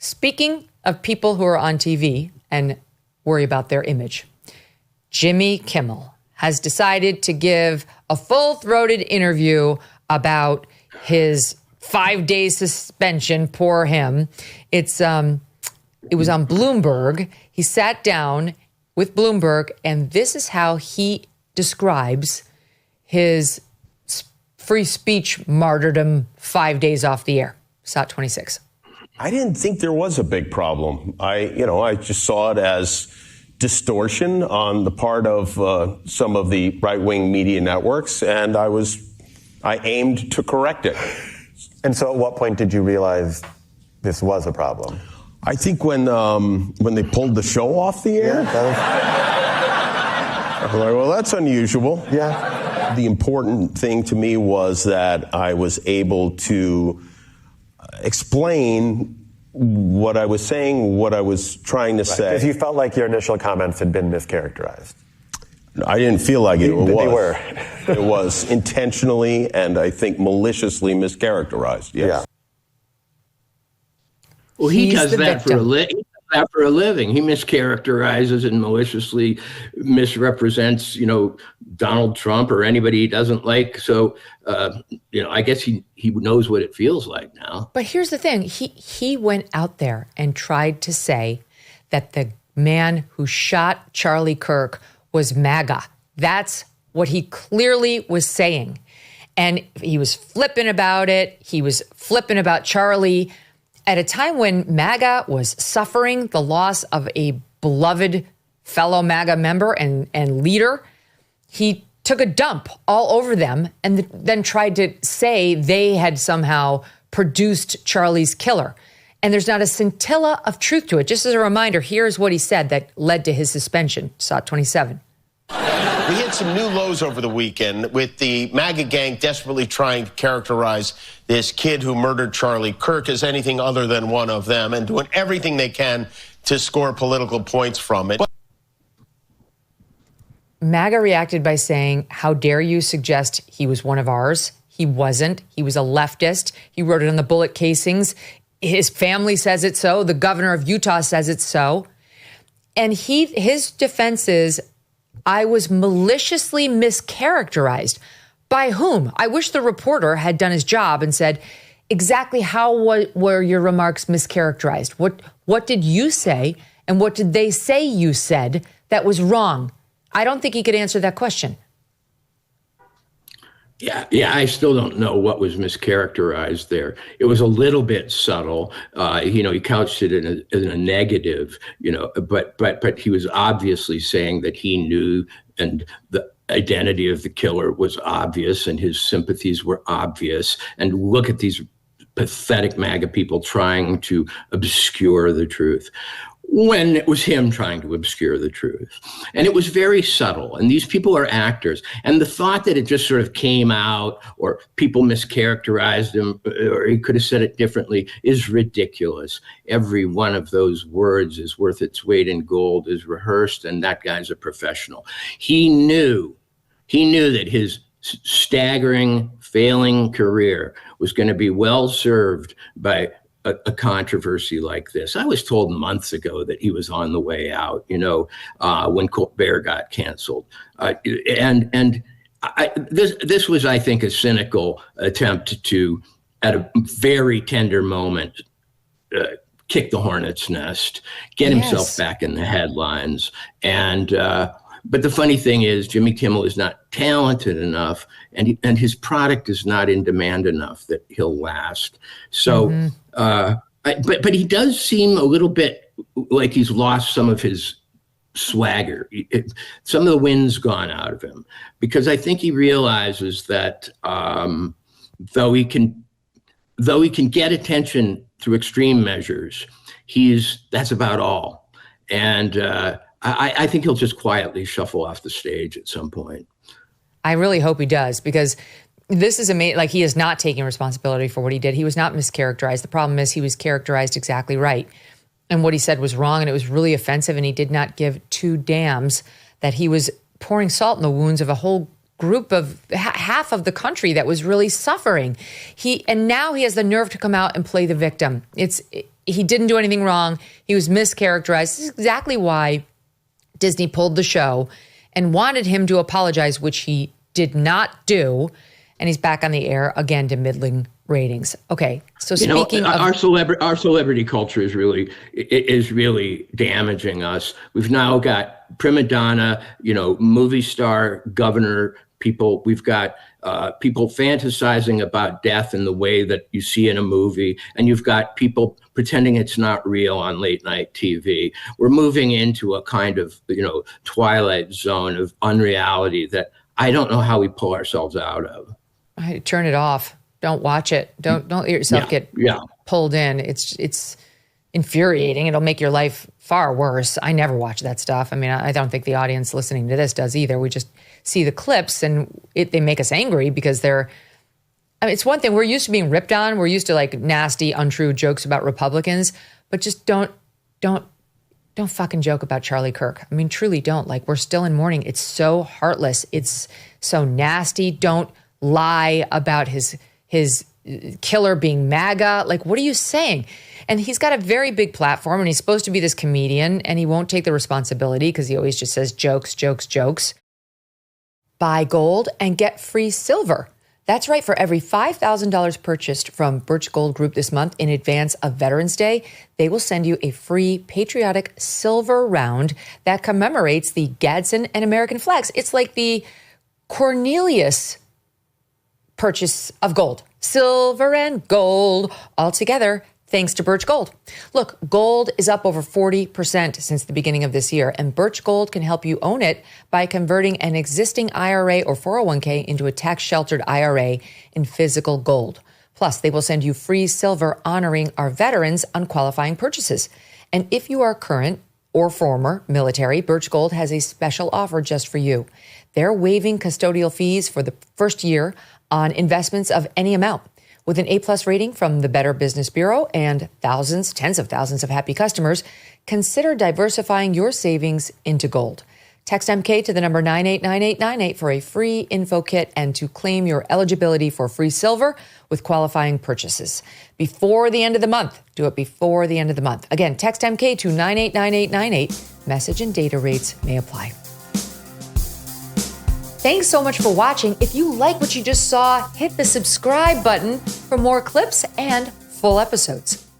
Speaking of people who are on TV and worry about their image, Jimmy Kimmel has decided to give a full-throated interview about his 5-day suspension. Poor him. It was on Bloomberg. He sat down with Bloomberg, and this is how he describes his free speech martyrdom 5 days off the air. SOT 26. I didn't think there was a big problem. I just saw it as distortion on the part of some of the right-wing media networks, and I aimed to correct it. And so at what point did you realize this was a problem? I think when they pulled the show off the air. I was like, well, that's unusual. Yeah. The important thing to me was that I was able to explain what I was saying, what I was trying to say. Because you felt like your initial comments had been mischaracterized. I didn't feel like it was. They were. It was intentionally and I think maliciously mischaracterized. Yes. Yeah. Well, he does that for a living. He mischaracterizes and maliciously misrepresents, Donald Trump or anybody he doesn't like. So, I guess he knows what it feels like now. But here's the thing. He went out there and tried to say that the man who shot Charlie Kirk was MAGA. That's what he clearly was saying. And he was flippant about it. He was flippant about Charlie at a time when MAGA was suffering the loss of a beloved fellow MAGA member and leader. He took a dump all over them and then tried to say they had somehow produced Charlie's killer. And there's not a scintilla of truth to it. Just as a reminder, here's what he said that led to his suspension. SOT 27. We hit some new lows over the weekend with the MAGA gang desperately trying to characterize this kid who murdered Charlie Kirk as anything other than one of them and doing everything they can to score political points from it. MAGA reacted by saying, how dare you suggest he was one of ours? He wasn't. He was a leftist. He wrote it on the bullet casings. His family says it so. The governor of Utah says it's so. And his defense is, I was maliciously mischaracterized. By whom? I wish the reporter had done his job and said, exactly how were your remarks mischaracterized? What did you say? And what did they say you said that was wrong? I don't think he could answer that question. Yeah, I still don't know what was mischaracterized there. It was a little bit subtle. He couched it in a negative, but he was obviously saying that he knew and the identity of the killer was obvious and his sympathies were obvious. And look at these pathetic MAGA people trying to obscure the truth, when it was him trying to obscure the truth. And it was very subtle. And these people are actors. And the thought that it just sort of came out or people mischaracterized him or he could have said it differently is ridiculous. Every one of those words is worth its weight in gold, is rehearsed, and that guy's a professional. He knew that his staggering, failing career was going to be well served by a controversy like this. I was told months ago that he was on the way out, when Colbert got canceled. This was, I think, a cynical attempt to, at a very tender moment, kick the hornet's nest, get himself back in the headlines. But the funny thing is, Jimmy Kimmel is not talented enough, and his product is not in demand enough that he'll last. So, but he does seem a little bit like he's lost some of his swagger. Some of the wind's gone out of him, because I think he realizes that though he can get attention through extreme measures, that's about all. And I think he'll just quietly shuffle off the stage at some point. I really hope he does, because this is amazing. Like, he is not taking responsibility for what he did. He was not mischaracterized. The problem is he was characterized exactly right. And what he said was wrong, and it was really offensive, and he did not give two damns that he was pouring salt in the wounds of a whole group of half of the country that was really suffering. And now he has the nerve to come out and play the victim. he didn't do anything wrong. He was mischaracterized. This is exactly why Disney pulled the show and wanted him to apologize, which he did not do. And he's back on the air again to middling ratings. Okay, so speaking of our celebrity culture is really damaging us. We've now got prima donna, movie star, governor people. We've got people fantasizing about death in the way that you see in a movie, and you've got people pretending it's not real on late night TV. We're moving into a kind of twilight zone of unreality that I don't know how we pull ourselves out of. Turn it off. Don't watch it. Don't let yourself get pulled in. It's infuriating. It'll make your life far worse. I never watch that stuff. I mean, I don't think the audience listening to this does either. We just see the clips and they make us angry because it's one thing. We're used to being ripped on. We're used to like nasty, untrue jokes about Republicans, but just don't fucking joke about Charlie Kirk. I mean, truly don't. Like, we're still in mourning. It's so heartless. It's so nasty. Don't lie about his killer being MAGA. Like, what are you saying? And he's got a very big platform and he's supposed to be this comedian and he won't take the responsibility because he always just says jokes, jokes, jokes. Buy gold and get free silver. That's right. For every $5,000 purchased from Birch Gold Group this month in advance of Veterans Day, they will send you a free patriotic silver round that commemorates the Gadsden and American flags. It's like the Cornelius purchase of gold, silver and gold all together, thanks to Birch Gold. Look, gold is up over 40% since the beginning of this year, and Birch Gold can help you own it by converting an existing IRA or 401k into a tax-sheltered IRA in physical gold. Plus, they will send you free silver honoring our veterans on qualifying purchases. And if you are current or former military, Birch Gold has a special offer just for you. They're waiving custodial fees for the first year on investments of any amount. With an A+ rating from the Better Business Bureau and tens of thousands of happy customers, consider diversifying your savings into gold. Text MK to the number 989898 for a free info kit and to claim your eligibility for free silver with qualifying purchases. Before the end of the month. Do it before the end of the month. Again, text MK to 989898. Message and data rates may apply. Thanks so much for watching. If you like what you just saw, hit the subscribe button for more clips and full episodes.